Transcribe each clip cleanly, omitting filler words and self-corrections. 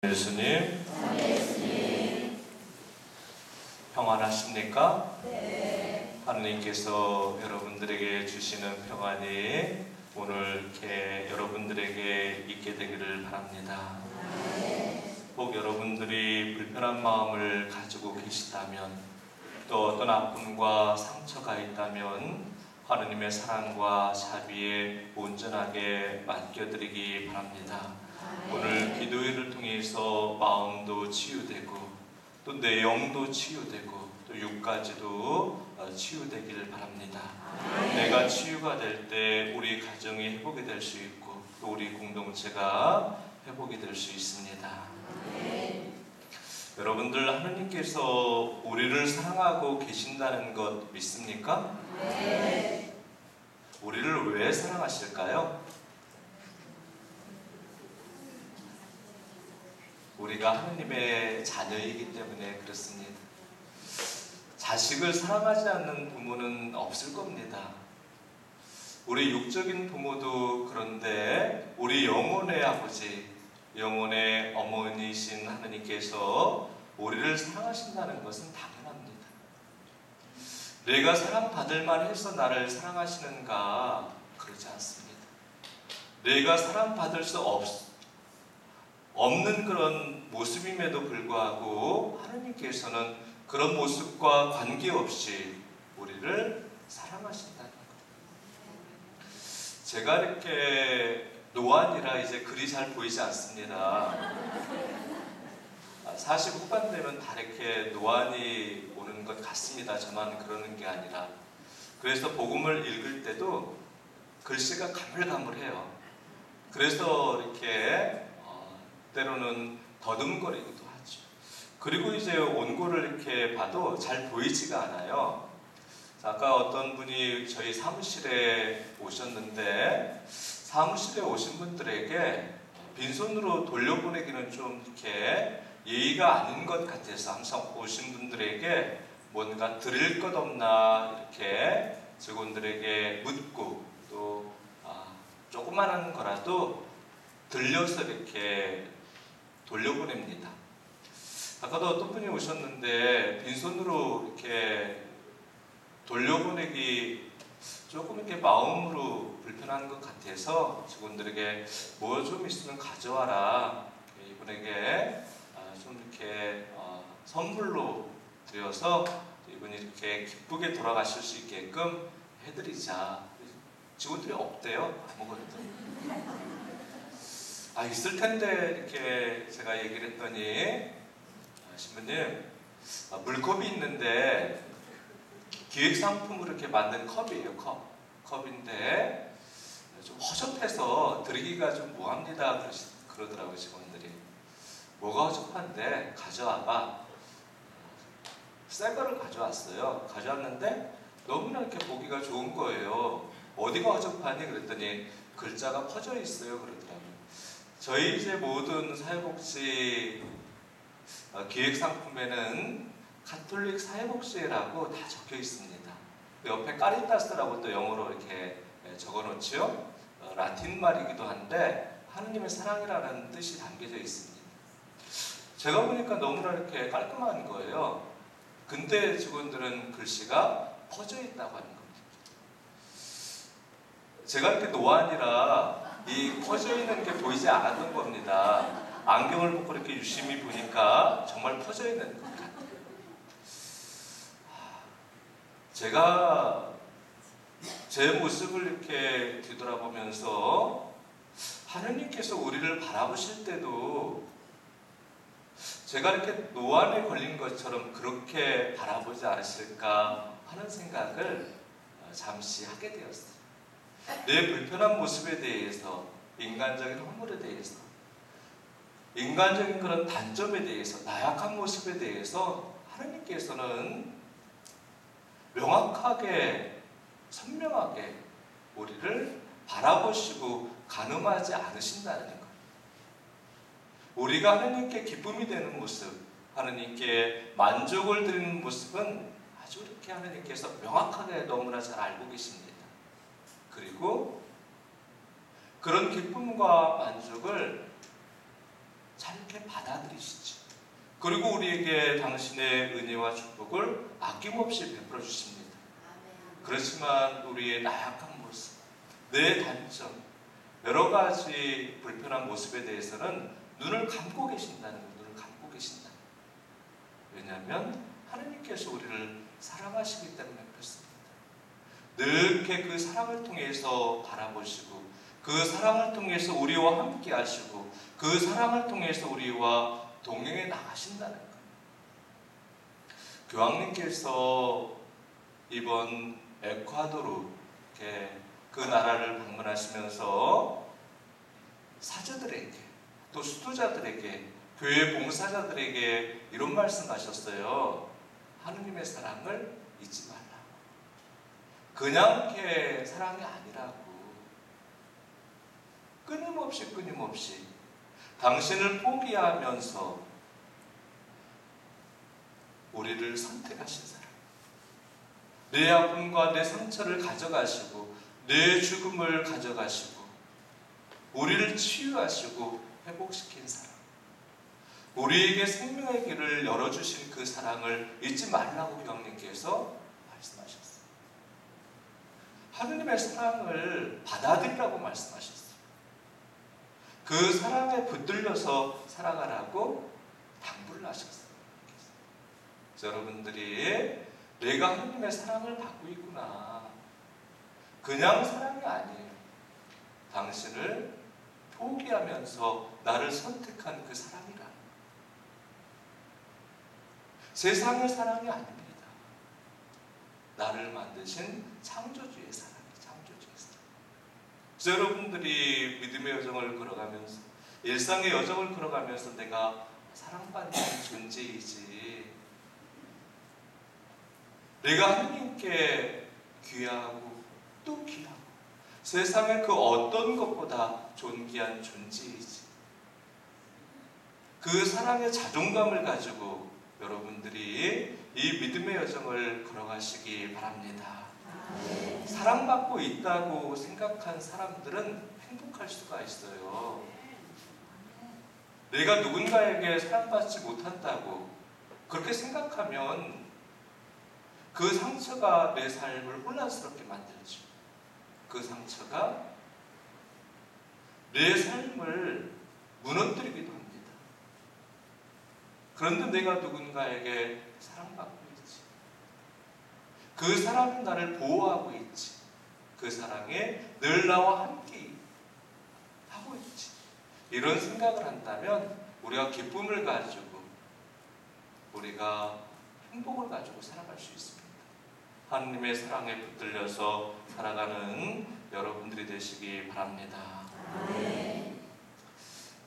예수님, 평안하십니까? 네. 하느님께서 여러분들에게 주시는 평안이 오늘 이렇게 여러분들에게 있게 되기를 바랍니다. 혹 여러분들이 불편한 마음을 가지고 계시다면, 또 어떤 아픔과 상처가 있다면 하느님의 사랑과 자비에 온전하게 맡겨드리기 바랍니다. 오늘 기도회를 통해서 마음도 치유되고 또 내 영도 치유되고 또 육까지도 치유되기를 바랍니다. 내가 치유가 될 때 우리 가정이 회복이 될 수 있고 또 우리 공동체가 회복이 될 수 있습니다. 여러분들, 하느님께서 우리를 사랑하고 계신다는 것 믿습니까? 네. 우리를 왜 사랑하실까요? 우리가 하느님의 자녀이기 때문에 그렇습니다. 자식을 사랑하지 않는 부모는 없을 겁니다. 우리 육적인 부모도 그런데 우리 영혼의 아버지, 영혼의 어머니이신 하느님께서 우리를 사랑하신다는 것은 당연합니다. 내가 사랑받을 만해서 나를 사랑하시는가? 그렇지 않습니다. 내가 사랑받을 수 없는 그런 모습임에도 불구하고 하느님께서는 그런 모습과 관계없이 우리를 사랑하신다는 것. 제가 이렇게 노안이라 이제 글이 잘 보이지 않습니다. 40 후반 되면 다 이렇게 노안이 오는 것 같습니다. 저만 그러는 게 아니라. 그래서 복음을 읽을 때도 글씨가 가물가물해요. 그래서 이렇게 때로는 더듬거리기도 하죠. 그리고 이제 원고를 이렇게 봐도 잘 보이지가 않아요. 아까 어떤 분이 저희 사무실에 오셨는데 사무실에 오신 분들에게 빈손으로 돌려보내기는 좀 이렇게 예의가 아닌 것 같아서 항상 오신 분들에게 뭔가 드릴 것 없나 이렇게 직원들에게 묻고 또 조그마한 거라도 들려서 이렇게 돌려보냅니다. 아까도 어떤 분이 오셨는데 빈손으로 이렇게 돌려보내기 조금 이렇게 마음으로 불편한 것 같아서 직원들에게 뭐 좀 있으면 가져와라. 이분에게 좀 이렇게 선물로 드려서 이분이 이렇게 기쁘게 돌아가실 수 있게끔 해드리자. 직원들이 없대요. 아무것도. 있을 텐데 이렇게 제가 얘기를 했더니 신부님, 물컵이 있는데 기획상품으로 이렇게 만든 컵이에요. 컵인데 좀 허접해서 드리기가 좀 뭐합니다. 그러더라고요. 직원들이. 뭐가 허접한데 가져와봐. 새 거를 가져왔어요. 가져왔는데 너무나 이렇게 보기가 좋은 거예요. 어디가 허접하니? 그랬더니 글자가 퍼져 있어요. 그러더라고요. 저희 이제 모든 사회복지 기획상품에는 가톨릭 사회복지라고 다 적혀 있습니다. 그 옆에 까리타스라고 또 영어로 이렇게 적어 놓지요. 라틴 말이기도 한데 하느님의 사랑이라는 뜻이 담겨져 있습니다. 제가 보니까 너무나 이렇게 깔끔한 거예요. 근데 직원들은 글씨가 퍼져 있다고 하는 겁니다. 제가 이렇게 노안이라 이 퍼져 있는 게 보이지 않았던 겁니다. 안경을 벗고 이렇게 유심히 보니까 정말 퍼져 있는 것 같아요. 제가 제 모습을 이렇게 뒤돌아보면서 하느님께서 우리를 바라보실 때도 제가 이렇게 노안에 걸린 것처럼 그렇게 바라보지 않으실까 하는 생각을 잠시 하게 되었어요. 내 불편한 모습에 대해서, 인간적인 허물에 대해서, 인간적인 그런 단점에 대해서, 나약한 모습에 대해서 하나님께서는 명확하게, 선명하게 우리를 바라보시고 가늠하지 않으신다는 것. 우리가 하나님께 기쁨이 되는 모습, 하나님께 만족을 드리는 모습은 아주 이렇게 하나님께서 명확하게 너무나 잘 알고 계십니다. 그리고 그런 기쁨과 만족을 잘 이렇게 받아들이시죠. 그리고 우리에게 당신의 은혜와 축복을 아낌없이 베풀어 주십니다. 그렇지만 우리의 나약한 모습, 내 단점, 여러 가지 불편한 모습에 대해서는 눈을 감고 계신다는 거예요. 눈을 감고 계신다. 왜냐하면 하느님께서 우리를 사랑하시기 때문에 그렇습니다. 늘 그 사랑을 통해서 바라보시고 그 사랑을 통해서 우리와 함께 하시고 그 사랑을 통해서 우리와 동행해 나가신다는 거예요. 교황님께서 이번 에콰도르 그 나라를 방문하시면서 사제들에게 또 수도자들에게 교회 봉사자들에게 이런 말씀하셨어요. 하느님의 사랑을 잊지 말라. 그냥 이렇게 사랑이 아니라고. 끊임없이 당신을 포기하면서 우리를 선택하신 사랑. 내 아픔과 내 상처를 가져가시고 내 죽음을 가져가시고 우리를 치유하시고 회복시킨 사랑. 우리에게 생명의 길을 열어주신 그 사랑을 잊지 말라고 교황님께서 말씀하셨어요. 하느님의 사랑을 받아들이라고 말씀하셨어요. 그 사랑에 붙들려서 살아가라고 당부를 하셨어요. 여러분들이 내가 하느님의 사랑을 받고 있구나. 그냥 사랑이 아니에요. 당신을 포기하면서 나를 선택한 그 사랑이라. 세상의 사랑이 아닙니다. 나를 만드신 창조주의 사랑이에요. 창조주의 사랑. 그래서 여러분들이 믿음의 여정을 걸어가면서 일상의 여정을 걸어가면서 내가 사랑받는 존재이지 내가 하느님께 귀하고 또 귀하고 세상의 그 어떤 것보다 존귀한 존재이지 그 사랑의 자존감을 가지고 여러분들이 이 믿음의 여정을 걸어가시기 바랍니다. 사랑받고 있다고 생각한 사람들은 행복할 수가 있어요. 내가 누군가에게 사랑받지 못한다고 그렇게 생각하면 그 상처가 내 삶을 혼란스럽게 만들죠. 그 상처가 내 삶을 무너뜨리기도 합니다. 그런데 내가 누군가에게 사랑받고 있지. 그 사람이 나를 보호하고 있지. 그 사랑에 늘 나와 함께 하고 있지. 이런 생각을 한다면 우리가 기쁨을 가지고 우리가 행복을 가지고 살아갈 수 있습니다. 하느님의 사랑에 붙들려서 살아가는 여러분들이 되시기 바랍니다.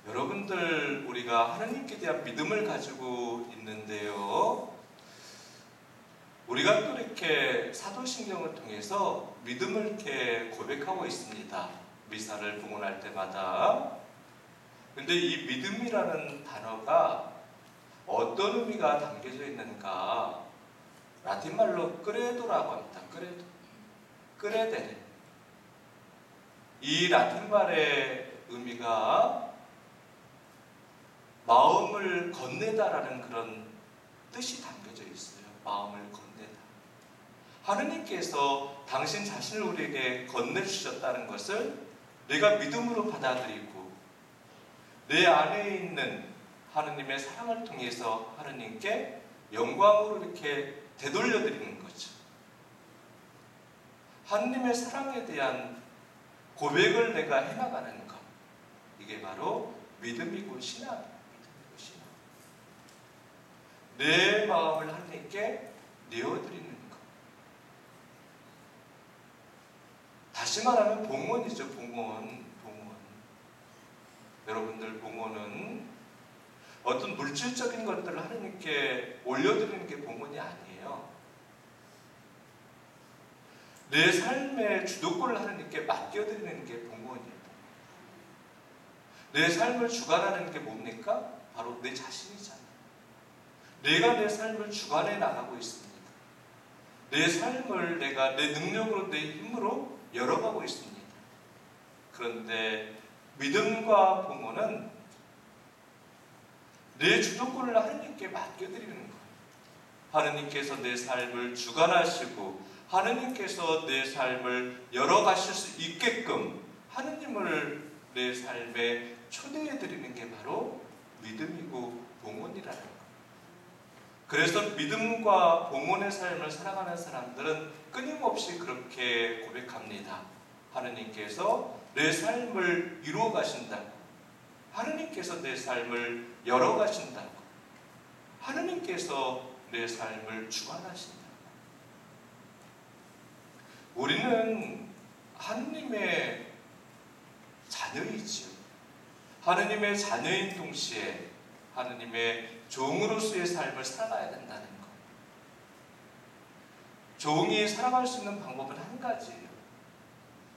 여러분들 우리가 하느님께 대한 믿음을 가지고 있는데요. 우리가 또 이렇게 사도신경을 통해서 믿음을 이렇게 고백하고 있습니다. 미사를 봉헌할 때마다. 근데 이 믿음이라는 단어가 어떤 의미가 담겨져 있는가? 라틴 말로 크레도라고 합니다. 크레도. 크레데레. 이 라틴 말의 의미가 마음을 건네다라는 그런 뜻이 담겨져 있어요. 마음을 건네다. 하느님께서 당신 자신을 우리에게 건네주셨다는 것을 내가 믿음으로 받아들이고 내 안에 있는 하느님의 사랑을 통해서 하느님께 영광으로 이렇게 되돌려드리는 거죠. 하느님의 사랑에 대한 고백을 내가 해나가는 것. 이게 바로 믿음이고 신앙. 내 마음을 하느님께 내어드리는 것. 다시 말하면 봉헌이죠. 봉헌. 여러분들 봉헌은 어떤 물질적인 것들을 하느님께 올려드리는 게 봉헌이 아니에요. 내 삶의 주도권을 하느님께 맡겨드리는 게 봉헌이에요. 내 삶을 주관하는 게 뭡니까? 바로 내 자신이잖아요. 내가 내 삶을 주관해 나가고 있습니다. 내 삶을 내가 내 능력으로 내 힘으로 열어가고 있습니다. 그런데 믿음과 봉헌은 내 주도권을 하느님께 맡겨드리는 거예요. 하느님께서 내 삶을 주관하시고 하느님께서 내 삶을 열어가실 수 있게끔 하느님을 내 삶에 초대해드리는 게 바로 믿음이고 봉헌이라는 거예요. 그래서 믿음과 봉헌의 삶을 살아가는 사람들은 끊임없이 그렇게 고백합니다. 하느님께서 내 삶을 이루어 가신다고, 하느님께서 내 삶을 열어 가신다고, 하느님께서 내 삶을 주관하신다고. 우리는 하느님의 자녀이지요. 하느님의 자녀인 동시에 하느님의 종으로서의 삶을 살아가야 된다는 것. 종이 살아갈 수 있는 방법은 한 가지예요.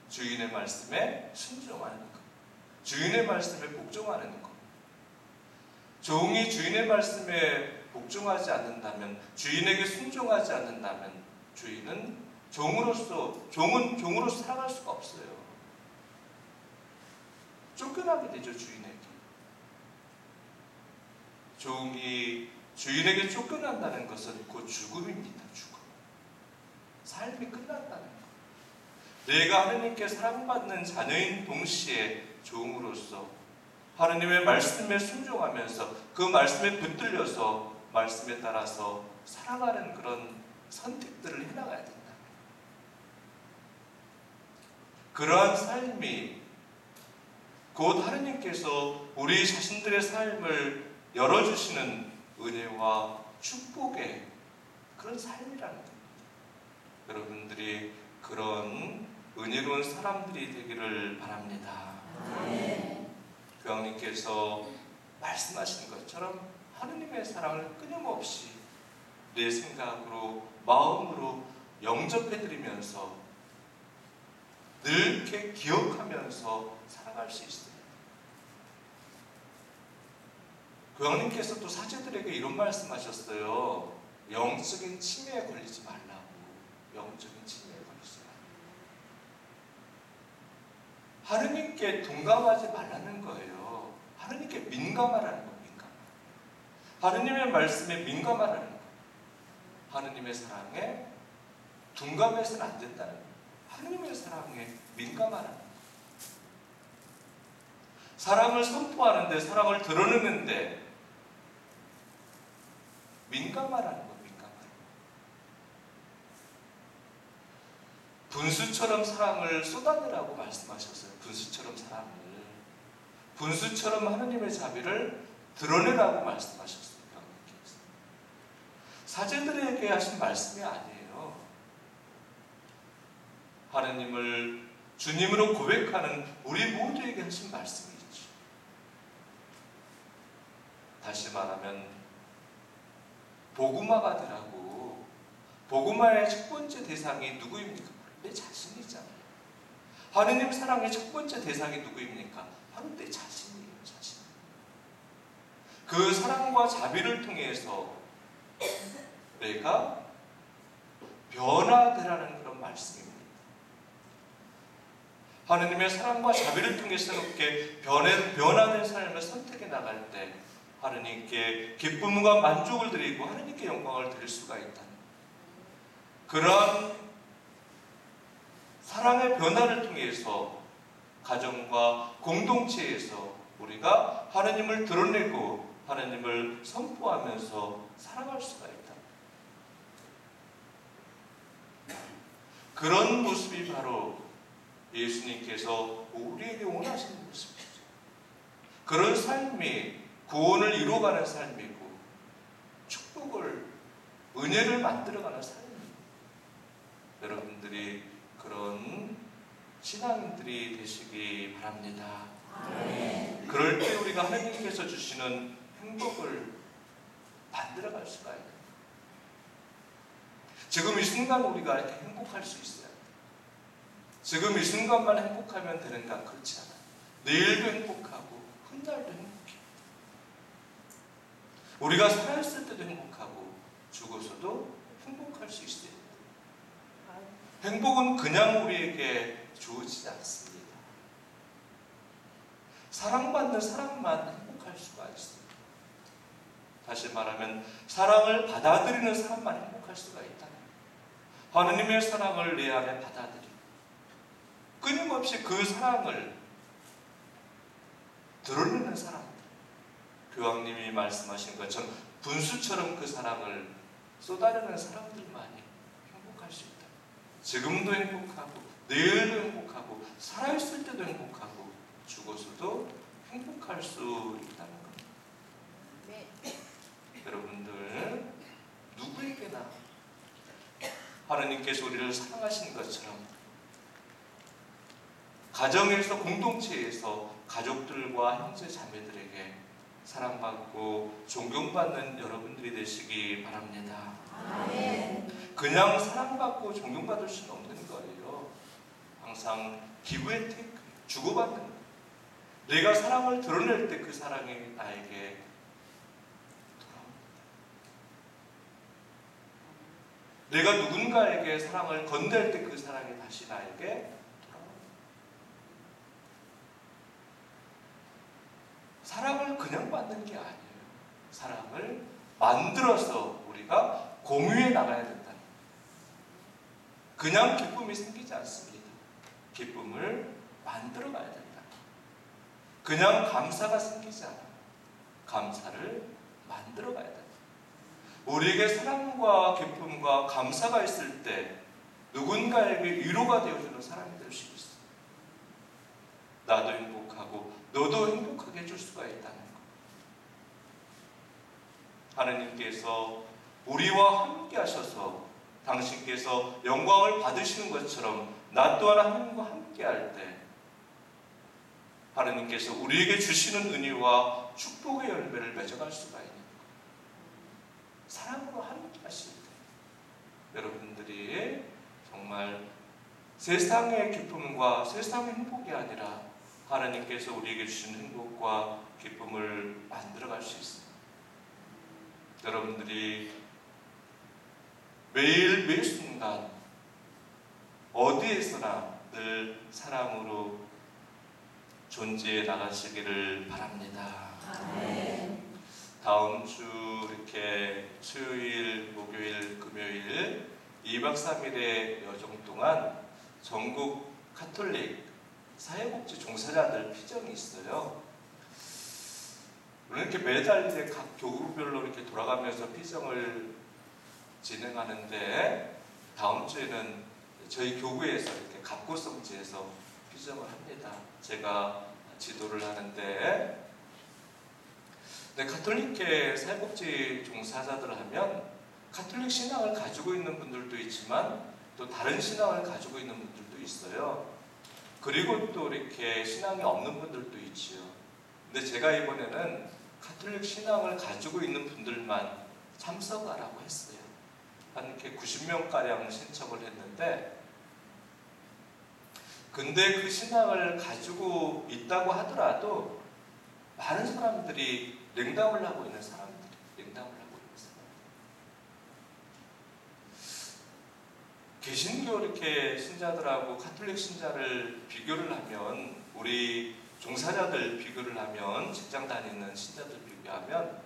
주인의 말씀에 순종하는 것. 주인의 말씀에 복종하는 것. 종이 주인의 말씀에 복종하지 않는다면, 주인에게 순종하지 않는다면 주인은 종은 종으로서 살아갈 수가 없어요. 쫓겨나게 되죠, 주인에게. 종이 주인에게 쫓겨난다는 것은 곧 죽음입니다. 죽음. 삶이 끝난다는 것. 내가 하느님께 사랑받는 자녀인 동시에 종으로서 하느님의 말씀에 순종하면서 그 말씀에 붙들려서 말씀에 따라서 살아가는 그런 선택들을 해나가야 된다. 그러한 삶이 곧 하느님께서 우리 자신들의 삶을 열어주시는 은혜와 축복의 그런 삶이라는 겁니다. 여러분들이 그런 은혜로운 사람들이 되기를 바랍니다. 교황님께서 말씀하신 것처럼 하느님의 사랑을 끊임없이 내 생각으로, 마음으로 영접해드리면서 늘 이렇게 기억하면서 살아갈 수 있어요. 교황님께서 또 사제들에게 이런 말씀하셨어요. 영적인 치매에 걸리지 말라고. 영적인 치매에 걸리지 말라고. 하느님께 둔감하지 말라는 거예요. 하느님께 민감하라는 거예요. 민감. 하느님의 말씀에 민감하라는 거예요. 하느님의 사랑에 둔감해서는 안 된다는 거예요. 하느님의 사랑에 민감하라는 거예요. 사랑을 선포하는데, 사랑을 드러내는데 민감하라는 거예요. 민감하라는 거예요. 분수처럼 사랑을 쏟아내라고 말씀하셨어요. 분수처럼 사랑을. 분수처럼 하느님의 자비를 드러내라고 말씀하셨어요. 하나님께서. 사제들에게 하신 말씀이 아니에요. 하느님을 주님으로 고백하는 우리 모두에게 하신 말씀이죠. 다시 말하면 복음화가 되라고. 복음화의 첫 번째 대상이 누구입니까? 내 자신이잖아요. 하느님 사랑의 첫 번째 대상이 누구입니까? 바로 내 자신이에요. 자신. 그 사랑과 자비를 통해서 내가 변화되라는 그런 말씀입니다. 하느님의 사랑과 자비를 통해서 이렇게 변화된 삶을 선택해 나갈 때 하느님께 기쁨과 만족을 드리고 하느님께 영광을 드릴 수가 있다는 그러한 사랑의 변화를 통해서 가정과 공동체에서 우리가 하느님을 드러내고 하느님을 선포하면서 살아갈 수가 있다. 그런 모습이 바로 예수님께서 우리에게 원하시는 모습이죠. 그런 삶이 구원을 이루어가는 삶이고 축복을, 은혜를 만들어가는 삶입니다. 여러분들이 그런 신앙인들이 되시기 바랍니다. 그럴 때 우리가 하나님께서 주시는 행복을 만들어갈 수가 있어요. 지금 이 순간 우리가 이렇게 행복할 수 있어요. 지금 이 순간만 행복하면 되는가? 그렇지 않아요. 내일도 행복하고 훗날도 행복해요. 우리가 살아있을 때도 행복하고 죽어서도 행복할 수 있어요. 행복은 그냥 우리에게 주어지지 않습니다. 사랑받는 사람만 행복할 수가 있습니다. 다시 말하면 사랑을 받아들이는 사람만 행복할 수가 있다. 하느님의 사랑을 내 안에 받아들이고 끊임없이 그 사랑을 드러내는 사람들, 교황님이 말씀하신 것처럼 분수처럼 그 사랑을 쏟아내는 사람들만이 행복할 수 있다. 지금도 행복하고 내일도 행복하고 살아있을 때도 행복하고 죽어서도 행복할 수 있다는 겁니다. 네. 여러분들 누구에게나 하나님께서 우리를 사랑하신 것처럼 가정에서 공동체에서 가족들과 형제 자매들에게 사랑받고 존경받는 여러분들이 되시기 바랍니다. 아멘. 그냥 사랑받고 존경받을 수는 없는 거예요. 항상 기브 앤 테이크, 주고받는 거예요. 내가 사랑을 드러낼 때 그 사랑이 나에게 돌아옵니다. 내가 누군가에게 사랑을 건넬 때 그 사랑이 다시 나에게 돌아옵니다. 사랑을 그냥 받는 게 아니에요. 사랑을 만들어서 우리가 공유해 나가야 된다. 그냥 기쁨이 생기지 않습니다. 기쁨을 만들어 가야 된다. 그냥 감사가 생기지 않아요. 감사를 만들어 가야 된다. 우리에게 사랑과 기쁨과 감사가 있을 때 누군가에게 위로가 되어주는 사람이 될 수 있어요. 나도 행복하고 너도 행복하게 해줄 수가 있다는 것. 하나님께서 우리와 함께 하셔서 당신께서 영광을 받으시는 것처럼 나 또한 하나님과 함께 할 때 하나님께서 우리에게 주시는 은혜와 축복의 열매를 맺어갈 수가 있는 것. 사랑으로 함께 하실 때 여러분들이 정말 세상의 기쁨과 세상의 행복이 아니라 하나님께서 우리에게 주시는 행복과 기쁨을 만들어갈 수 있어요. 여러분들이 매일 매 순간 어디에서나 늘 사랑으로 존재해 나가시기를 바랍니다. 아멘. 다음 주 이렇게 수요일, 목요일, 금요일 2박 3일의 여정 동안 전국 카톨릭 사회복지 종사자들 피정이 있어요. 물론 이렇게 매달 이제 각 교구별로 이렇게 돌아가면서 피정을 진행하는데 다음 주에는 저희 교구에서 이렇게 갑고성지에서 피정을 합니다. 제가 지도를 하는데, 가톨릭계 사회복지 종사자들 하면 가톨릭 신앙을 가지고 있는 분들도 있지만 또 다른 신앙을 가지고 있는 분들도 있어요. 그리고 또 이렇게 신앙이 없는 분들도 있지요. 근데 제가 이번에는 가톨릭 신앙을 가지고 있는 분들만 참석하라고 했어요. 한 이렇게 90명가량 신청을 했는데, 근데 그 신앙을 가지고 있다고 하더라도 많은 사람들이 냉담을 하고 있는 사람들이 냉담을 하고 있는 사람들. 개신교 이렇게 신자들하고 가톨릭 신자를 비교를 하면, 우리 종사자들 비교를 하면, 직장 다니는 신자들 비교하면,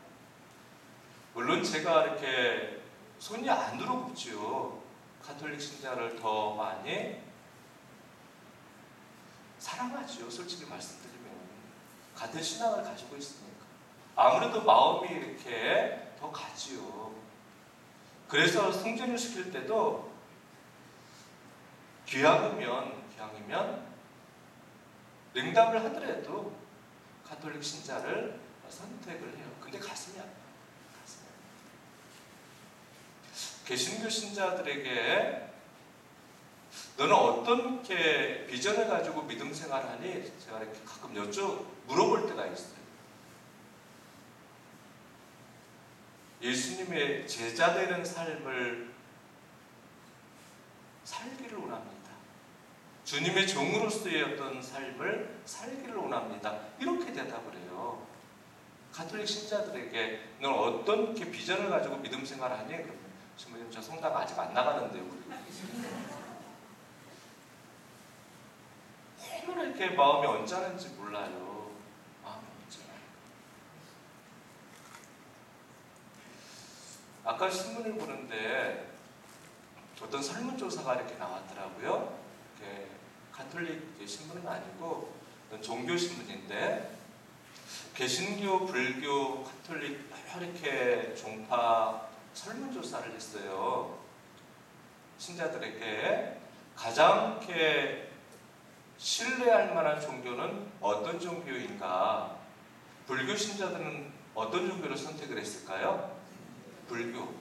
물론 제가 이렇게 손이 안으로 굽지요. 가톨릭 신자를 더 많이 사랑하지요. 솔직히 말씀드리면 같은 신앙을 가지고 있으니까 아무래도 마음이 이렇게 더 가지요. 그래서 성전을 시킬 때도 기왕이면 냉담을 하더라도 가톨릭 신자를 선택을 해요. 근데 가슴이 아파요. 개신교 신자들에게 너는 어떤 이렇게 비전을 가지고 믿음 생활하니? 제가 이렇게 가끔 물어볼 때가 있어요. 예수님의 제자 되는 삶을 살기를 원합니다. 주님의 종으로서의 어떤 삶을 살기를 원합니다. 이렇게 대답을 해요. 가톨릭 신자들에게 너는 어떤 이렇게 비전을 가지고 믿음 생활하니? 그러면 신부님, 저 성당 아직 안 나가는데요. 얼마나 이렇게 마음이 언짢은지 몰라요. 마음이 언짢아요. 아까 신문을 보는데 어떤 설문조사가 이렇게 나왔더라고요. 이렇게 가톨릭 신문은 아니고 어떤 종교 신문인데 개신교, 불교, 가톨릭 이렇게 종파 설문조사를 했어요. 신자들에게 가장 이렇게 신뢰할 만한 종교는 어떤 종교인가? 불교 신자들은 어떤 종교를 선택을 했을까요? 불교.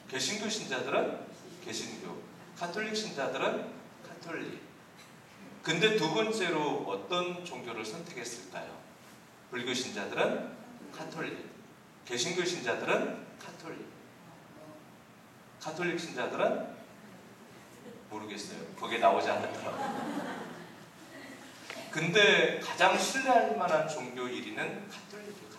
개신교 신자들은 개신교. 가톨릭 신자들은 가톨릭. 근데 두 번째로 어떤 종교를 선택했을까요? 불교 신자들은 가톨릭. 개신교 신자들은 가톨릭. 가톨릭 신자들은 모르겠어요. 거기에 나오지 않았더라고요. 근데 가장 신뢰할 만한 종교 1위는 가톨릭이에요. 가톨릭.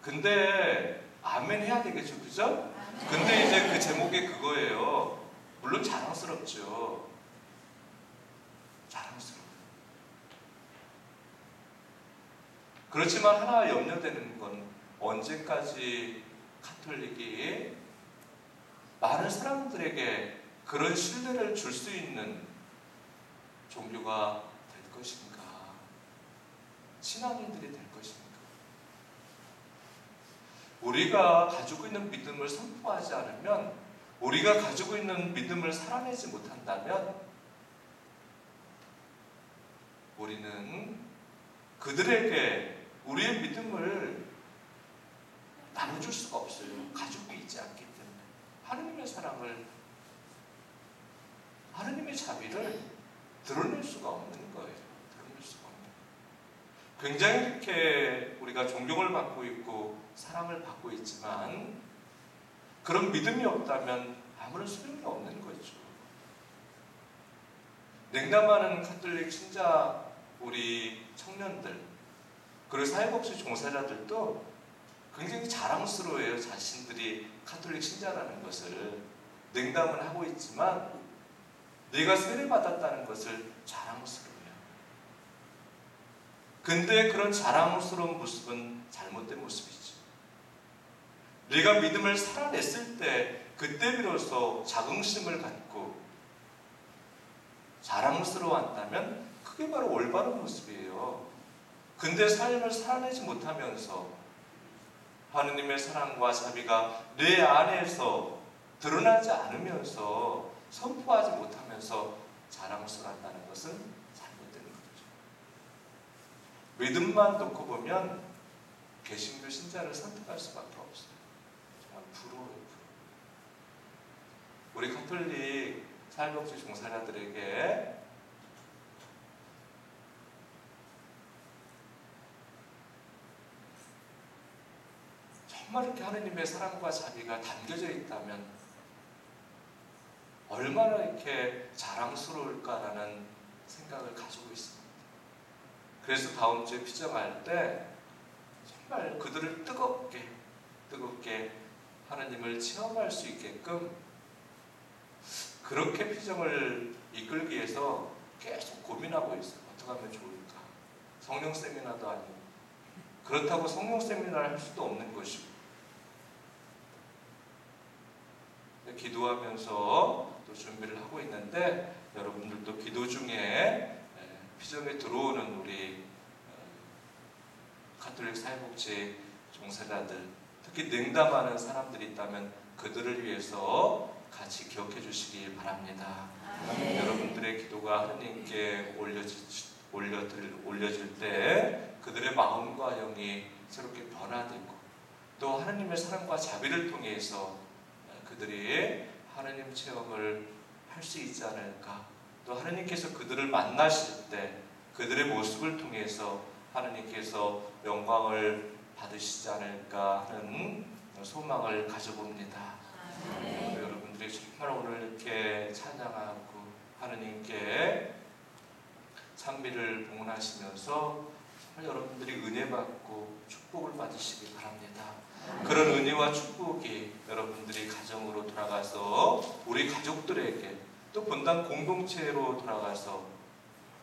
근데 아멘 해야 되겠죠, 그죠? 근데 이제 그 제목이 그거예요. 물론 자랑스럽죠. 자랑스러워요. 그렇지만 하나 염려되는 건 언제까지 가톨릭이 많은 사람들에게 그런 신뢰를 줄 수 있는 종교가 될 것인가? 신앙인들이 될 것인가? 우리가 가지고 있는 믿음을 선포하지 않으면, 우리가 가지고 있는 믿음을 살아내지 못한다면 우리는 그들에게 우리의 믿음을 나눠줄 수가 없어요. 가지고 있지 않기 때문에. 하느님의 사랑을, 하느님의 자비를 드러낼 수가 없는 거예요. 드러낼 수가 없는 거예요. 굉장히 이렇게 우리가 존경을 받고 있고 사랑을 받고 있지만 그런 믿음이 없다면 아무런 소용이 없는 거죠. 냉담하는 가톨릭 신자 우리 청년들, 그리고 사회복지 종사자들도 굉장히 자랑스러워해요. 자신들이 가톨릭 신자라는 것을. 냉담은 하고 있지만 내가 세례받았다는 것을 자랑스러워해요. 근데 그런 자랑스러운 모습은 잘못된 모습이죠. 내가 믿음을 살아냈을 때 그때 비로소 자긍심을 갖고 자랑스러워한다면 그게 바로 올바른 모습이에요. 근데 삶을 살아내지 못하면서 하느님의 사랑과 자비가 내 안에서 드러나지 않으면서 선포하지 못하면서 자랑스러워한다는 것은 잘못된 거죠. 믿음만 놓고 보면 개신교 신자를 선택할 수밖에 없어요. 정말 부러워요. 우리 가톨릭 사회복지 종사자들에게 정말 이렇게 하느님의 사랑과 자비가 담겨져 있다면 얼마나 이렇게 자랑스러울까라는 생각을 가지고 있습니다. 그래서 다음 주에 피정할 때 정말 그들을 뜨겁게 하느님을 체험할 수 있게끔 그렇게 피정을 이끌기 위해서 계속 고민하고 있어요. 어떻게 하면 좋을까? 성령 세미나도 아니고, 그렇다고 성령 세미나를 할 수도 없는 것이고, 기도하면서 또 준비를 하고 있는데, 여러분들도 기도 중에 피정에 들어오는 우리 가톨릭 사회복지 종사자들, 특히 냉담하는 사람들이 있다면 그들을 위해서 같이 기억해 주시기 바랍니다. 여러분들의 기도가 하느님께 올려질 때 그들의 마음과 영이 새롭게 변화되고, 또 하느님의 사랑과 자비를 통해서 그들이 하느님 체험을 할 수 있지 않을까. 또 하느님께서 그들을 만나실 때 그들의 모습을 통해서 하느님께서 영광을 받으시지 않을까 하는 소망을 가져봅니다. 여러분들이 정말 오늘 이렇게 찬양하고 하느님께 찬미를 봉헌하시면서 정말 여러분들이 은혜 받고 축복을 받으시기 바랍니다. 그런 은혜와 축복이 여러분들이 가정으로 돌아가서 우리 가족들에게, 또 본당 공동체로 돌아가서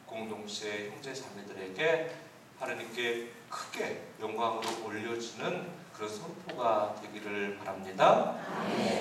공동체 형제 자매들에게 하나님께 크게 영광으로 올려지는 그런 선포가 되기를 바랍니다. 아멘.